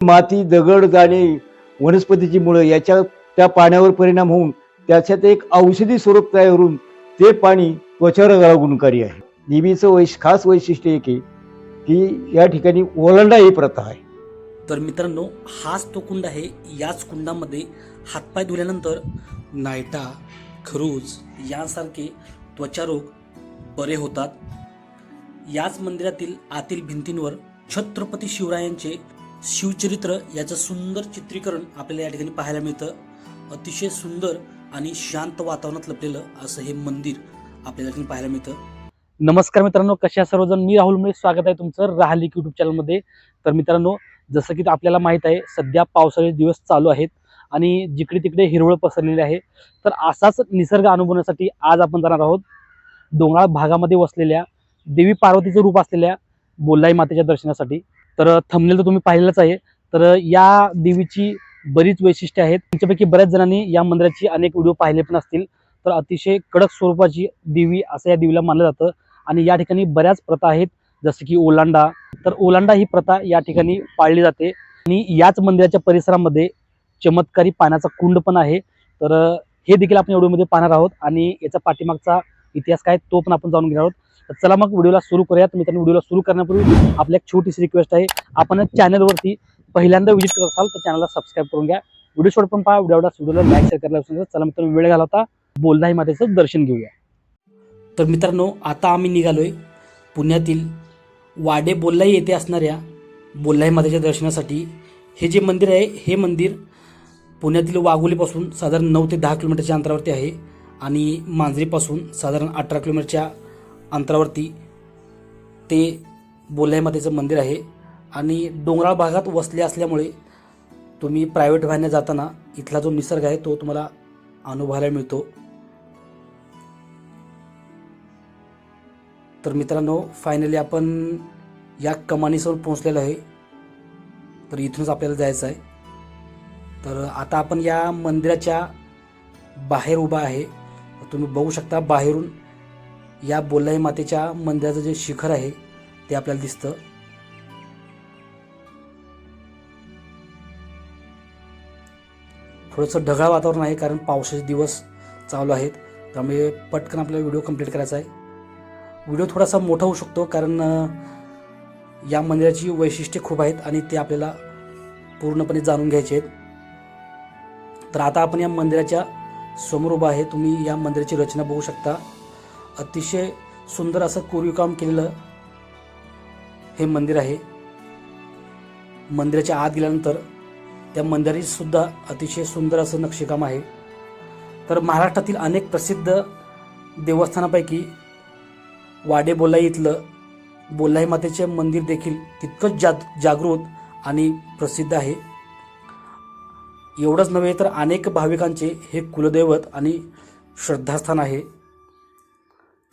माती, दगड जाणे, वनस्पतीची मुळं याच्या त्या पाण्यावर परिणाम होऊन त्याच्यात एक औषधी स्वरूप तयार होऊन ते पाणी त्वचेवर गुणकारी आहे. देवीचं खास वैशिष्ट्य एक आहे की या ठिकाणी ओलांडा ही प्रथा आहे. तर मित्रांनो, हाच तो कुंड आहे. याच कुंडामध्ये हातपाय धुल्यानंतर नायटा, खरूज यांसारखे त्वचारोग बरे होतात. याच मंदिरातील आतील भिंतींवर छत्रपती शिवरायांचे शिवचरित्र याचं सुंदर चित्रीकरण आपल्याला या ठिकाणी पाहायला मिळतं. अतिशय सुंदर आणि शांत वातावरणात लपलेलं असं हे मंदिर आपल्याला या ठिकाणी पाहायला मिळतं. नमस्कार मित्रांनो, कशा सर्वजण. मी राहुल मुळे स्वागत आहे तुमचं राहली यूट्यूब चॅनलमध्ये. तर मित्रांनो, जसं की आपल्याला माहित आहे, सध्या पावसाळे दिवस चालू आहेत आणि जिकडे तिकडे हिरवळ पसरलेली आहे. तर असाच निसर्ग अनुभवण्यासाठी आज आपण जाणार आहोत डोंगराळ भागामध्ये वसलेल्या देवी पार्वतीचं रूप असलेल्या बोल्लाई मातेच्या दर्शनासाठी. तर थंबनेल तर तुम्ही पाहिलेलंच आहे. तर या देवीची बरीच वैशिष्ट्ये आहेत. तुमच्यापैकी बऱ्याच जणांनी या मंदिराची अनेक व्हिडिओ पाहिले पण असतील. तर अतिशय कडक स्वरूपाची देवी असं या देवीला मानलं जातं आणि या ठिकाणी बऱ्याच प्रथा आहेत, जसं की ओलांडा. तर ओलांडा ही प्रथा या ठिकाणी पाळली जाते आणि याच मंदिराच्या परिसरामध्ये चमत्कारी पाण्याचा कुंड पण आहे. तर हे देखील आपण व्हिडिओमध्ये पाहणार आहोत आणि याचा पाठीमागचा इतिहास काय तो पण आपण जाणून घेणार आहोत. तर चला मग व्हिडिओला सुरू करूयात. मित्रांनो, व्हिडिओला सुरू करण्यापूर्वी आपल्या एक छोटीशी रिक्वेस्ट आहे. आपण चॅनलवरती पहिल्यांदा व्हिजिट करत असाल तर चॅनलला सबस्क्राईब करून घ्या. व्हिडिओ शेवट पण पहा. व्हिडिओला लाईक शेअर करायला विसरू नका. चला मित्रांनो, वेळ घालवता बोल्लाई मातेचं दर्शन घेऊया. तर मित्रांनो, आता आम्ही निघालोय पुण्यातील वाडे बोल्लाई येथे असणाऱ्या बोल्लाई मातेच्या दर्शनासाठी. हे जे मंदिर आहे, हे मंदिर पुण्यातील वाघोलीपासून साधारण 9 ते 10 किलोमीटरच्या अंतरावरती आहे आणि मांजरीपासून साधारण 18 किलोमीटरच्या अंतरावरती ते बोल्लाई मातेचं मंदिर आहे. आणि डोंगराळ भागात वसले असल्यामुळे तुम्ही प्रायव्हेट व्हॅनने जाताना इथला जो निसर्ग आहे तो तुम्हाला अनुभवायला मिळतो. तर मित्रांनो, फायनली आपण या कमानीसमोर पोहोचलेलो आहे. तर इथूनच आपल्याला जायचं आहे. तर आता आपण या मंदिराच्या बाहेर उभा आहे. तुम्ही बघू शकता बाहेरून या बोल्लाई मातेच्या मंदिराचं जे शिखर आहे ते आपल्याला दिसतं. थोडंसं ढगाळ वातावरण आहे कारण पावसाचे दिवस चालू आहेत, त्यामुळे पटकन आपल्याला व्हिडिओ कंप्लीट करायचा आहे. व्हिडिओ थोडासा मोठा होऊ शकतो कारण या मंदिराची वैशिष्ट्ये खूप आहेत आणि ते आपल्याला पूर्णपणे जाणून घ्यायचे आहेत. तर आता आपण या मंदिराच्या समोर उभा आहे. तुम्ही या मंदिराची रचना बघू शकता. अतिशय सुंदर असं कोरीवकाम केलेलं हे मंदिर आहे. मंदिराच्या आत गेल्यानंतर त्या मंदिराची सुद्धा अतिशय सुंदर असं नक्षीकाम आहे. तर महाराष्ट्रातील अनेक प्रसिद्ध देवस्थानापैकी वाडे बोल्लाई इथलं बोल्लाई मातेचे मंदिर देखील तितकंच जागृत आणि प्रसिद्ध आहे. एवढंच नव्हे तर अनेक भाविकांचे हे कुलदैवत आणि श्रद्धास्थान आहे.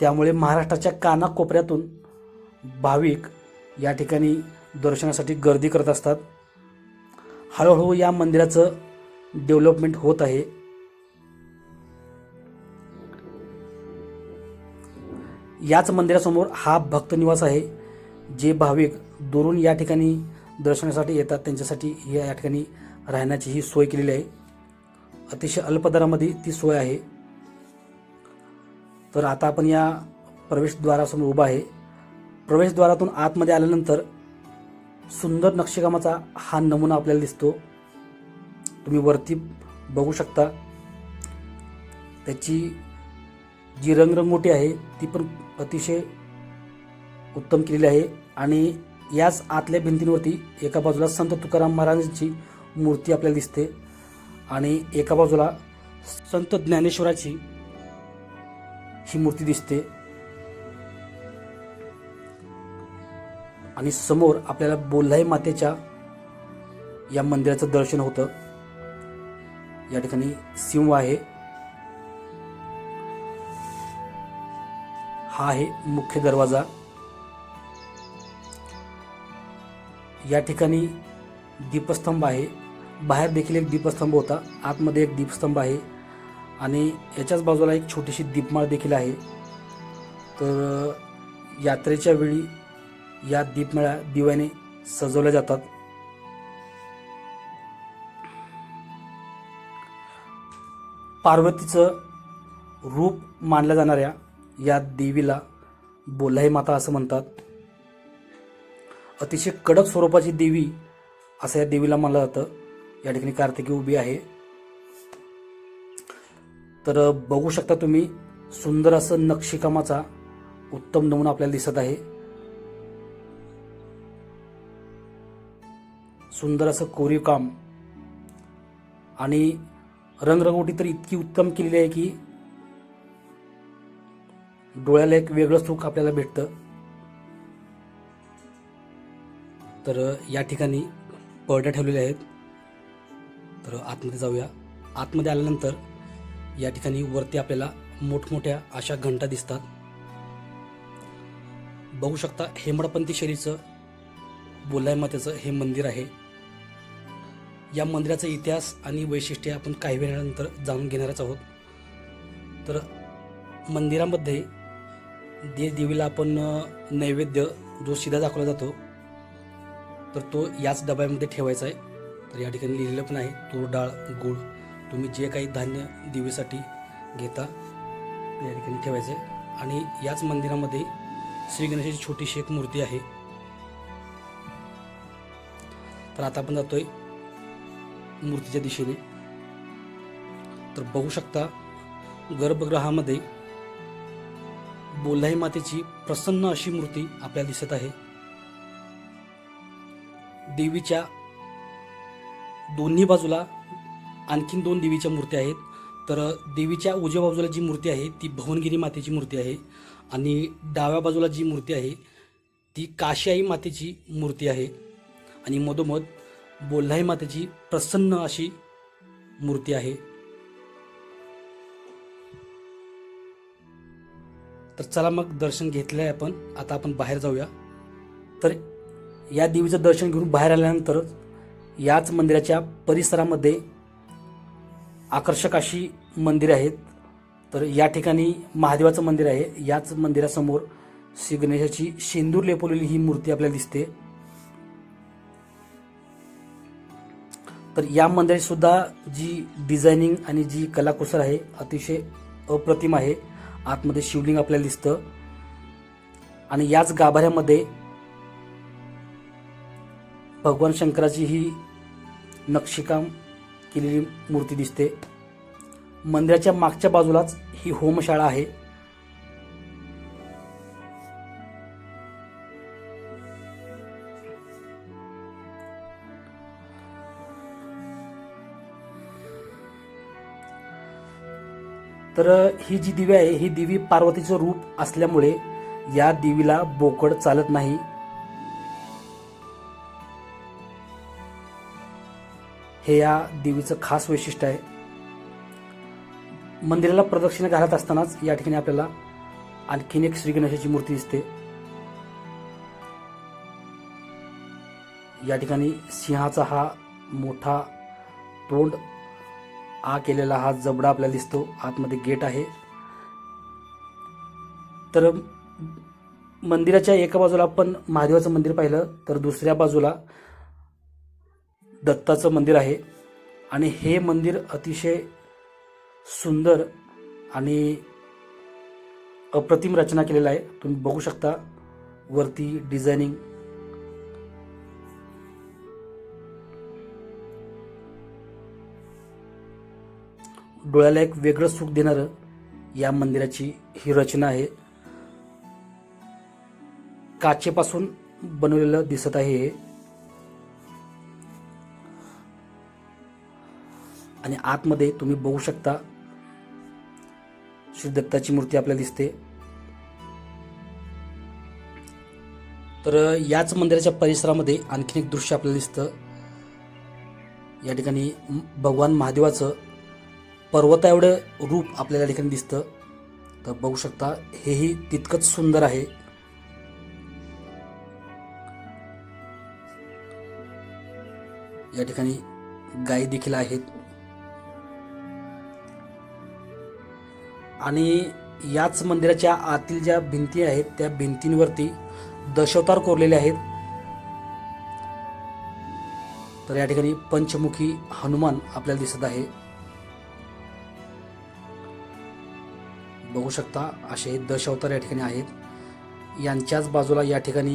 त्यामुळे महाराष्ट्राच्या कानाकोपऱ्यातून भाविक या ठिकाणी दर्शनासाठी गर्दी करत असतात. हळूहळू या मंदिराचं डेव्हलपमेंट होत आहे. याच मंदिरासमोर हा भक्त निवास आहे. जे भाविक दुरून या ठिकाणी दर्शनासाठी येतात त्यांच्यासाठी या ठिकाणी राहण्याची ही सोय केलेली आहे. अतिशय अल्प दरामध्ये ती सोय आहे. तर आता आपण या प्रवेशद्वारासमोर उभा आहे. प्रवेशद्वारातून आतमध्ये आल्यानंतर सुंदर नक्षीकामाचा हा नमुना आपल्याला दिसतो. तुम्ही वरती बघू शकता. त्याची जी रंगरंगोटी आहे ती पण अतिशय उत्तम केलेली आहे. आणि याच आतल्या भिंतींवरती एका बाजूला संत तुकाराम महाराजांची मूर्ती आपल्याला दिसते आणि एका बाजूला संत ज्ञानेश्वराची ही मूर्ती दिसते. आणि समोर आपल्याला बोल्लाई मातेच्या या मंदिराचं दर्शन होतं. या ठिकाणी सिंह आहे. हा आहे मुख्य दरवाजा. या ठिकाणी दीपस्तंभ आहे. बाहेर देखील एक दीपस्तंभ होता, आतमध्ये एक दीपस्तंभ आहे आणि याच्याच बाजूला एक छोटीशी दीपमाळ देखील आहे. तर यात्रेच्या वेळी या दीपमाळा दिव्याने सजवल्या जातात. पार्वतीचं रूप मानल्या जाणाऱ्या या देवीला बोल्हाई माता असं म्हणतात. अतिशय कडक स्वरूपाची देवी असं या देवीला मानलं जातं. या ठिकाणी कार्तिकी उभी आहे. तर बघू शकता तुम्ही, सुंदर असं नक्षीकामाचा उत्तम नमुना आपल्याला दिसत आहे. सुंदर असं कोरीव काम आणि रंगरंगोटी तर इतकी उत्तम केलेली आहे की डोळ्याला एक वेगळं सुख आपल्याला भेटतं. तर या ठिकाणी पडद्या ठेवलेले आहेत. तर आतमध्ये जाऊया. आतमध्ये आल्यानंतर या ठिकाणी वरती आपल्याला मोठमोठ्या अशा घंटा दिसतात. बघू शकता, हेमाडपंथी शैलीचं बोल्हाई मातेचं हे मंदिर आहे. या मंदिराचा इतिहास आणि वैशिष्ट्य आपण काही वेळानंतर जाणून घेणारच आहोत. तर मंदिरामध्ये देवीला आपण नैवेद्य जो शिधा दाखवला जातो तर तो याच डब्यामध्ये ठेवायचा आहे. तर या ठिकाणी लिहिलेलं पण आहे, तूर डाळ गूळ, तुम्ही जे काही धान्य देवीसाठी घेता या ठिकाणी ठेवायचं आहे. आणि याच मंदिरामध्ये श्री गणेशाची छोटीशी एक मूर्ती आहे. तर आता आपण जातोय मूर्तीच्या दिशेने. तर बघू शकता, गर्भगृहामध्ये बोल्हाई मातेची प्रसन्न अशी मूर्ती आपल्याला दिसत आहे. देवीच्या दोन्ही बाजूला आणखीन 2 देवीच्या मूर्त्या आहेत. तर देवीच्या उजव्या बाजूला जी मूर्ती आहे ती भुवनगिरी मातेची मूर्ती आहे आणि डाव्या बाजूला जी मूर्ती आहे ती काशीआई मातेची मूर्ती आहे आणि मधोमध बोल्हाई मातेची प्रसन्न अशी मूर्ती आहे. तर चला मग दर्शन घेतलं आहे आपण, आता आपण बाहेर जाऊया. तर या देवीचं दर्शन घेऊन बाहेर आल्यानंतर याच मंदिराच्या परिसरामध्ये आकर्षक अशी मंदिरे आहेत. तर या ठिकाणी महादेवाचं मंदिर आहे. याच मंदिरासमोर श्री गणेशाची शेंदूर लेपवलेली ही मूर्ती आपल्याला दिसते. तर या मंदिराची सुद्धा जी डिझायनिंग आणि जी कलाकुसर आहे अतिशय अप्रतिम आहे. आतमध्ये शिवलिंग आपल्याला दिसतं आणि याच गाभाऱ्यामध्ये भगवान शंकराची ही नक्षीकाम केलेली मूर्ती दिसते. मंदिराच्या मागच्या बाजूलाच ही होमशाळा आहे. तर ही जी दिवी आहे ही देवी पार्वतीचं रूप असल्यामुळे या देवीला बोकड चालत नाही. हे या देवीचं खास वैशिष्ट्य आहे. मंदिराला प्रदक्षिणा घालत असतानाच या ठिकाणी आपल्याला आणखीन एक श्री गणेशाची मूर्ती दिसते. या ठिकाणी सिंहाचा हा मोठा तोंड आ केलेला हा जबडा आपल्याला दिसतो. आतमध्ये गेट आहे. तर मंदिराच्या एका बाजूला आपण महादेवाचं मंदिर पाहिलं तर दुसऱ्या बाजूला दत्ताचं मंदिर आहे आणि हे मंदिर अतिशय सुंदर आणि अप्रतिम रचना केलेलं आहे. तुम्ही बघू शकता वरती डिझायनिंग. डोळ्याला एक वेगळं सुख देणारं या मंदिराची ही रचना आहे. काचेपासून बनवलेलं दिसत आहे हे. आणि आतमध्ये तुम्ही बघू शकता श्री दत्ताची मूर्ती आपल्याला दिसते. तर याच मंदिराच्या परिसरामध्ये आणखीन एक दृश्य आपल्याला दिसतं. या ठिकाणी भगवान महादेवाचं पर्वता एवढं रूप आपल्याला या ठिकाणी दिसतं. तर बघू शकता हेही तितकंच सुंदर आहे. या ठिकाणी गायी देखील आहेत आणि याच मंदिराच्या आतील ज्या भिंती आहेत त्या भिंतींवरती दशावतार कोरलेले आहेत. तर या ठिकाणी पंचमुखी हनुमान आपल्याला दिसत आहे. बघू शकता असे दशावतार या ठिकाणी आहेत. यांच्याच बाजूला या ठिकाणी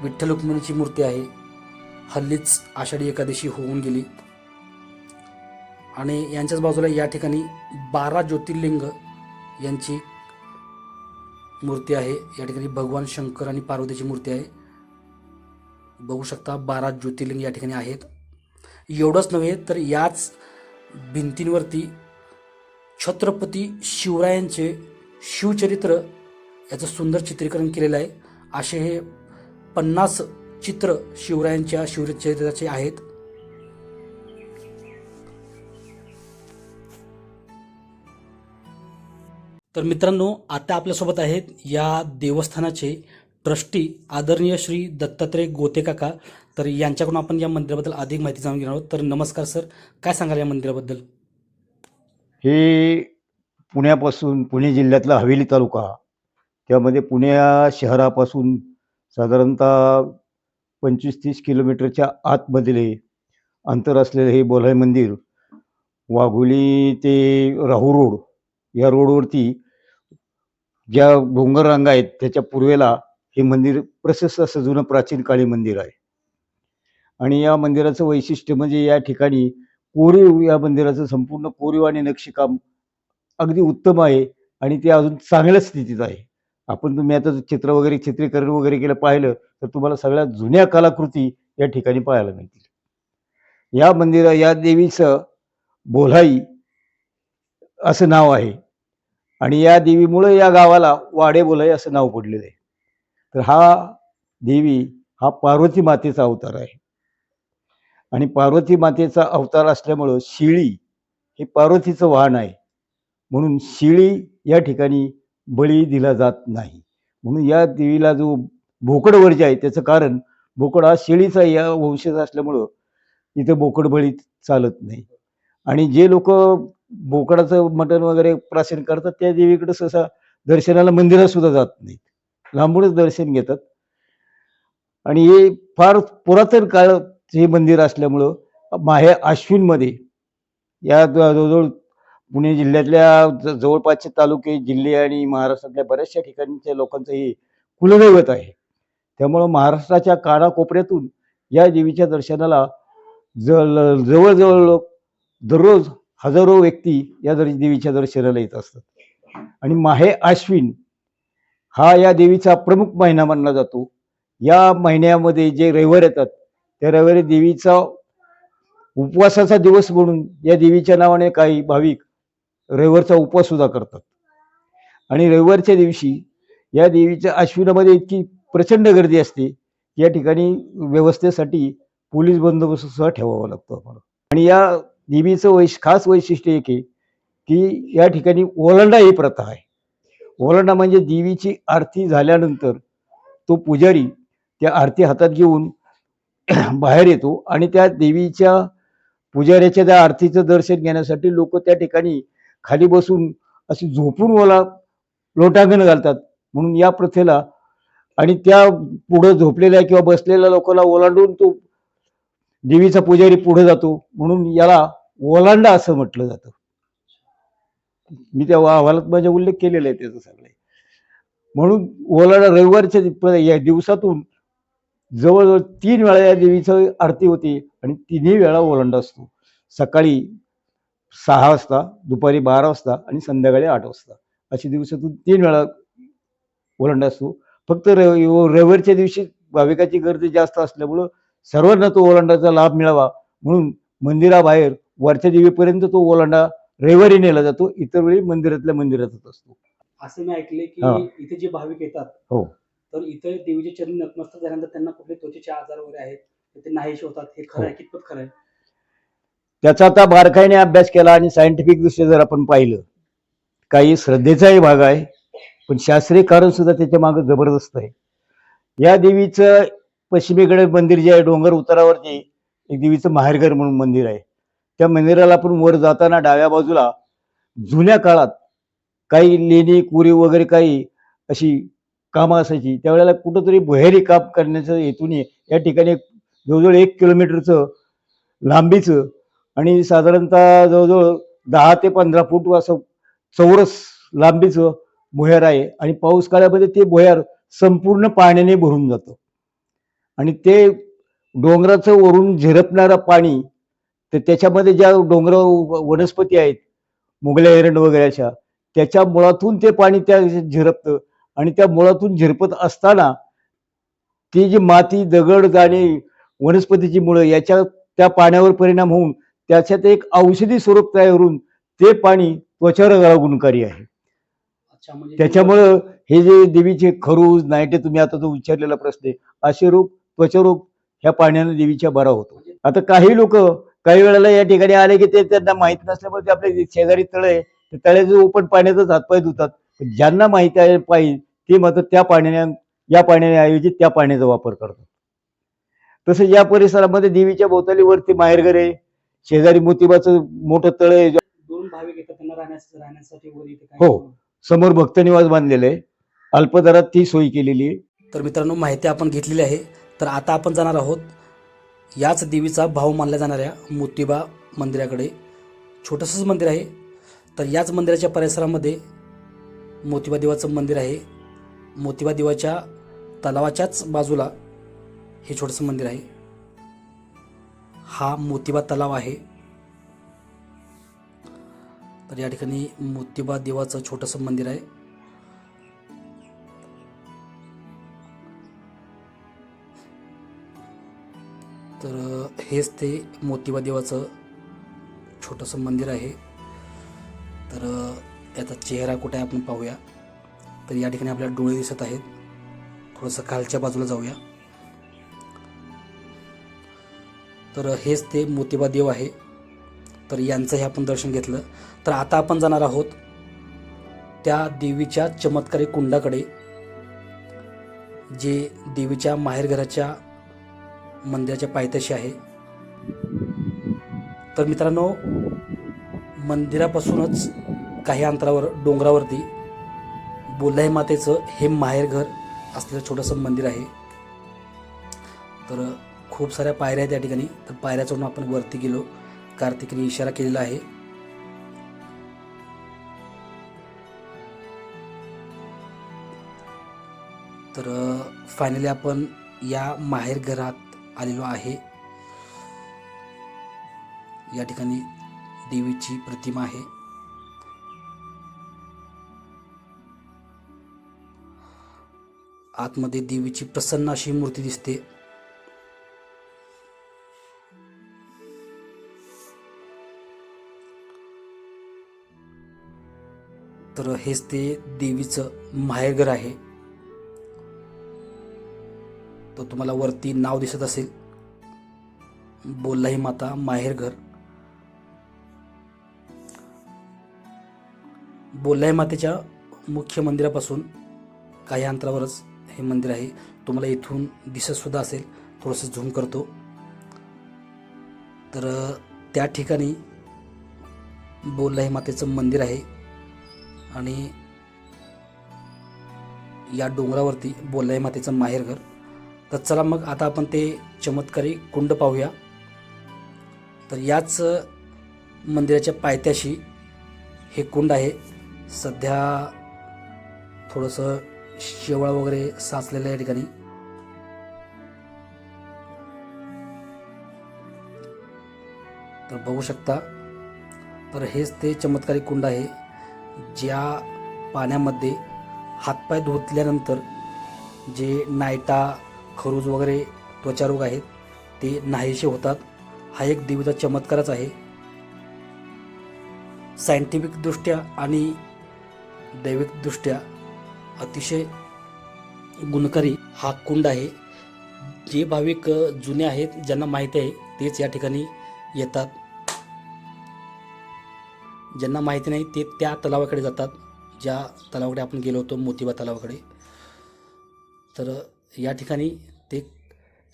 विठ्ठल रुक्मिणीची मूर्ती आहे. हल्लीच आषाढी एकादशी होऊन गेली आणि यांच्याच बाजूला या ठिकाणी 12 ज्योतिर्लिंग यांची मूर्ती आहे. या ठिकाणी भगवान शंकर आणि पार्वतीची मूर्ती आहे. बघू शकता 12 ज्योतिर्लिंग या ठिकाणी आहेत. एवढंच नव्हे तर याच भिंतींवरती छत्रपती शिवरायांचे शिवचरित्र याचं सुंदर चित्रीकरण केलेलं आहे. असे हे 50 चित्र शिवरायांच्या शिवचरित्राचे आहेत. तर मित्रांनो, आता आपल्यासोबत आहेत या देवस्थानाचे ट्रस्टी आदरणीय श्री दत्तात्रय गोते काका. तर यांच्याकडून आपण या मंदिराबद्दल अधिक माहिती जाणून घेणार आहोत. तर नमस्कार सर, काय सांगाल या मंदिराबद्दल? हे पुण्यापासून, पुणे जिल्ह्यातला हवेली तालुका, त्यामध्ये पुणे शहरापासून साधारणतः 25-30 किलोमीटरच्या आतमधले अंतर असलेलं हे बोलाई मंदिर वाघोली ते राहू रोड या रोडवरती ज्या डोंगर रांगा आहेत त्याच्या पूर्वेला हे मंदिर प्रशस्त असं जुनं प्राचीन काळी मंदिर आहे. आणि या मंदिराचं वैशिष्ट्य म्हणजे या ठिकाणी कोरीव, या मंदिराचं संपूर्ण कोरीव आणि नक्षीकाम अगदी उत्तम आहे आणि ते अजून चांगल्या स्थितीत आहे. तुम्ही आता चित्र वगैरे चित्रीकरण वगैरे केलं पाहिलं तर तुम्हाला सगळ्या जुन्या कलाकृती या ठिकाणी पाहायला मिळतील. या देवीचं बोलाई असं नाव आहे आणि या देवीमुळे या गावाला वाडे बोलाई असं नाव पडलेलं आहे. तर देवी हा पार्वती मातेचा अवतार आहे आणि पार्वती मातेचा अवतार असल्यामुळं शिळी हे पार्वतीचं वाहन आहे, म्हणून शिळी या ठिकाणी बळी दिला जात नाही. म्हणून या देवीला जो बोकड वर्ज आहे त्याचं कारण, बोकड हा शेळीचा या वंशज असल्यामुळं इथं बोकड बळी चालत नाही. आणि जे लोक बोकडाचं मटण वगैरे प्राशन करतात त्या देवीकडे सहसा दर्शनाला मंदिरात सुद्धा जात नाहीत, लांबूनच दर्शन घेतात. आणि हे फार पुरातन काळात हे मंदिर असल्यामुळं माहे आश्विनमध्ये या जवळजवळ पुणे जिल्ह्यातल्या जवळपासचे तालुके, जिल्हे आणि महाराष्ट्रातल्या बऱ्याचशा ठिकाणच्या लोकांचं हे कुलदैवत आहे. त्यामुळं महाराष्ट्राच्या कानाकोपऱ्यातून या देवीच्या दर्शनाला जवळजवळ लोक दररोज हजारो व्यक्ती या देवीच्या दर्शनाला येत असतात. आणि माहे आश्विन हा या देवीचा प्रमुख महिना मानला जातो. या महिन्यामध्ये जे रविवार येतात त्या रविवारी देवीचा उपवासाचा दिवस म्हणून या देवीच्या नावाने काही भाविक रविवारचा उपवास सुद्धा करतात. आणि रविवारच्या दिवशी या देवीच्या आश्विनामध्ये इतकी प्रचंड गर्दी असते, या ठिकाणी व्यवस्थेसाठी पोलीस बंदोबस्त सुद्धा ठेवावा लागतो आम्हाला. आणि या देवीचं खास वैशिष्ट्य एक आहे की या ठिकाणी ओलांडा ही प्रथा आहे. ओलांडा म्हणजे देवीची आरती झाल्यानंतर तो पुजारी त्या आरती हातात घेऊन बाहेर येतो आणि त्या देवीच्या पुजाऱ्याच्या त्या आरतीचं दर्शन घेण्यासाठी लोक त्या ठिकाणी खाली बसून अशी झोपून लोटांगण घालतात. म्हणून या प्रथेला आणि त्या पुढे झोपलेल्या किंवा बसलेल्या लोकांना ओलांडून तो देवीचा पुजारी पुढे जातो, म्हणून याला ओलांडा असं म्हटलं जातं. मी त्या अहवालात माझ्या उल्लेख केलेला आहे त्याचा सगळे. म्हणून ओलांडा रविवारच्या या दिवसातून जवळजवळ 3 वेळा या देवीचं आरती होते आणि 3ही वेळा ओलांडा असतो. सकाळी 6 वाजता, दुपारी 12 वाजता आणि संध्याकाळी 8 वाजता अशी दिवसातून 3 वेळा ओलांडा असतो. फक्त रविवारच्या दिवशी भाविकाची गर्दी जास्त असल्यामुळं सर्वांना तो ओलांडाचा लाभ मिळावा म्हणून मंदिराबाहेर वरच्या देवीपर्यंत तो ओलांडा रविवारी नेला जातो. इतर वेळी मंदिरातल्या मंदिरातच असतो. असं मी ऐकले की इथे जे भाविक येतात हो, तर इथे देवीचे चरणी नतमस्तक झाल्यानंतर त्यांना कुठले त्वचेचे आजार वगैरे आहेत ते नाहीसे होतात. हे खरं आहे? कितपत खरं आहे? त्याचा आता बारकाईने अभ्यास केला आणि सायंटिफिक दृष्ट्या जर आपण पाहिलं, काही श्रद्धेचाही भाग आहे पण शास्त्रीय कारण सुद्धा त्याच्या मागे जबरदस्त आहे. या देवीचं पश्चिमेकडे मंदिर जे आहे, डोंगर उतारावरती एक देवीचं माहेरघर म्हणून मंदिर आहे. त्या मंदिराला आपण वर जाताना डाव्या बाजूला जुन्या काळात काही लेणी कुरी वगैरे काही अशी कामं असायची. त्यावेळेला कुठंतरी भुयारी काम करण्याच्या हेतूने या ठिकाणी जवळजवळ 1 किलोमीटरचं लांबीचं आणि साधारणतः जवळजवळ 10 ते 15 फूट असं चौरस लांबीचं भुयार आहे आणि पाऊस काळामध्ये ते भुयार संपूर्ण पाण्याने भरून जातं आणि ते डोंगराचं वरून झिरपणारं पाणी, तर त्याच्यामध्ये ज्या डोंगरावर वनस्पती आहेत मुगल्या एरंड वगैरे अशा, त्याच्या मुळातून ते पाणी त्या झिरपतं आणि त्या मुळातून झिरपत असताना ती जी माती, दगड आणि वनस्पतीची मुळं याच्या त्या पाण्यावर परिणाम होऊन त्याच्यात एक औषधी स्वरूप तयार होऊन ते पाणी त्वचावर गुणकारी आहे. अच्छा, म्हणजे त्याच्यामुळं हे जे देवीचे खरूज, नायटे, तुम्ही आता जो विचारलेला प्रश्न आहे, असे रोग, त्वचारोग ह्या पाण्याने देवीच्या बरा होतो. आता काही लोक काही वेळेला या ठिकाणी आले की ते त्यांना माहित नसल्यामुळे ते आपल्या शेजारी तळ आहे, त्या तळ्याचे ओपन पाण्यातच हातपाय धुतात. पण ज्यांना माहिती आहे पाहिजे ते मात्र त्या पाण्याने, या पाण्याऐवजी त्या पाण्याचा वापर करतात. तसं या परिसरामध्ये देवीच्या भोवताली वरती माहेरघर आहे, शेजारी मोतीबाचं मोठं तळ आहे. दोन भाविक येतात त्यांना राहण्यासाठी वगैरे इथे काय? हो, समोर भक्त निवास बांधलेलं आहे, अल्पदरात ती सोय केलेली आहे. तर मित्रांनो, माहिती आपण घेतलेली आहे. तर आता आपण जाणार आहोत याच देवीचा भाऊ मानल्या जाणाऱ्या मोतीबा मंदिराकडे. छोटंसंच मंदिर आहे. तर याच मंदिराच्या परिसरामध्ये मोतीबा देवाचं मंदिर आहे. मोतीबा देवाच्या तलावाच्याच बाजूला हे छोटंसं मंदिर आहे. हा मोतीबा तलाव आहे. तर या ठिकाणी मोतीबा देवाचं छोटंसं मंदिर आहे. तर हेच ते मोतीबा देवाचं छोटंसं मंदिर आहे. तर याचा चेहरा कुठे आहे आपण पाहूया. तर या ठिकाणी आपल्याला डोळे दिसत आहेत. थोडंसं खालच्या बाजूला जाऊया. तर हेच ते मोतीबा देव आहे. तर यांचंही आपण दर्शन घेतलं. तर आता आपण जाणार आहोत त्या देवीच्या चमत्कारी कुंडाकडे, जे देवीच्या माहेरघराच्या मंदिराच्या पायथ्याशी आहे. तर मित्रांनो, मंदिरापासूनच काही अंतरावर डोंगरावरती बोलाई मातेचं हे माहेरघर असलेलं छोटंसं मंदिर आहे. तर खूप साऱ्या पायऱ्या आहेत या ठिकाणी. तर पायऱ्या चढून आपण वरती गेलो. कार्तिकीने इशारा केलेला आहे. तर फायनली आपण या माहेरघरात आलेलो आहे. या ठिकाणी देवीची प्रतिमा आहे. आतमध्ये देवीची प्रसन्न अशी मूर्ती दिसते. तर हेच ते देवीचं माहेरघर आहे. तर तुम्हाला वरती नाव दिसत असेल, बोलाई माता माहेरघर. बोलाई मातेच्या मुख्य मंदिरापासून काही अंतरावरच हे मंदिर आहे. तुम्हाला इथून दिसत सुद्धा असेल. थोडंसं झूम करतो. तर त्या ठिकाणी बोलाई मातेचं मंदिर आहे आणि या डोंगरावरती बोलाई मातेचं माहेरघर. तर चला मग आता आपण ते चमत्कारी कुंड पाहूया. तर याच मंदिराच्या पायथ्याशी हे कुंड आहे. सध्या थोडंसं शेवाळ वगैरे साचलेलं आहे या ठिकाणी. तर बघू शकता. तर हेच ते चमत्कारी कुंड आहे, ज्या पाण्यामध्ये हातपाय धुतल्यानंतर जे नायटा, खरूज वगैरे त्वचारोग आहेत ते नाहीसे होतात. हा एक देवीचा चमत्कारच आहे. सायंटिफिकदृष्ट्या आणि दैविकदृष्ट्या अतिशय गुणकारी हा कुंड आहे. जे भाविक जुने आहेत, ज्यांना माहिती आहे, तेच या ठिकाणी येतात. ज्यांना माहिती नाही ते त्या तलावाकडे जातात, ज्या तलावाकडे आपण गेलो होतो, मोतीबा तलावाकडे. तर या ठिकाणी ते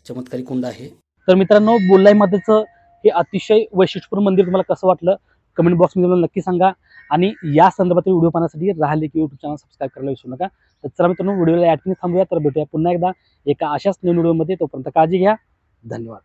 चमत्कारी कुंड आहे. तर मित्रांनो, बोलाई मातेचं हे अतिशय वैशिष्ट्यपूर्ण मंदिर तुम्हाला कसं वाटलं कमेंट बॉक्समध्ये मला नक्की सांगा. आणि या संदर्भातील व्हिडिओ पाहण्यासाठी राहिले की यूट्यूब चॅनल सबस्क्राईब करायला विसरू नका. तर चला मित्रांनो, व्हिडिओला ॲटनी थांबूया. तर भेटूया पुन्हा एकदा एका अशाच नवीन व्हिडिओमध्ये. तोपर्यंत काळजी घ्या. धन्यवाद.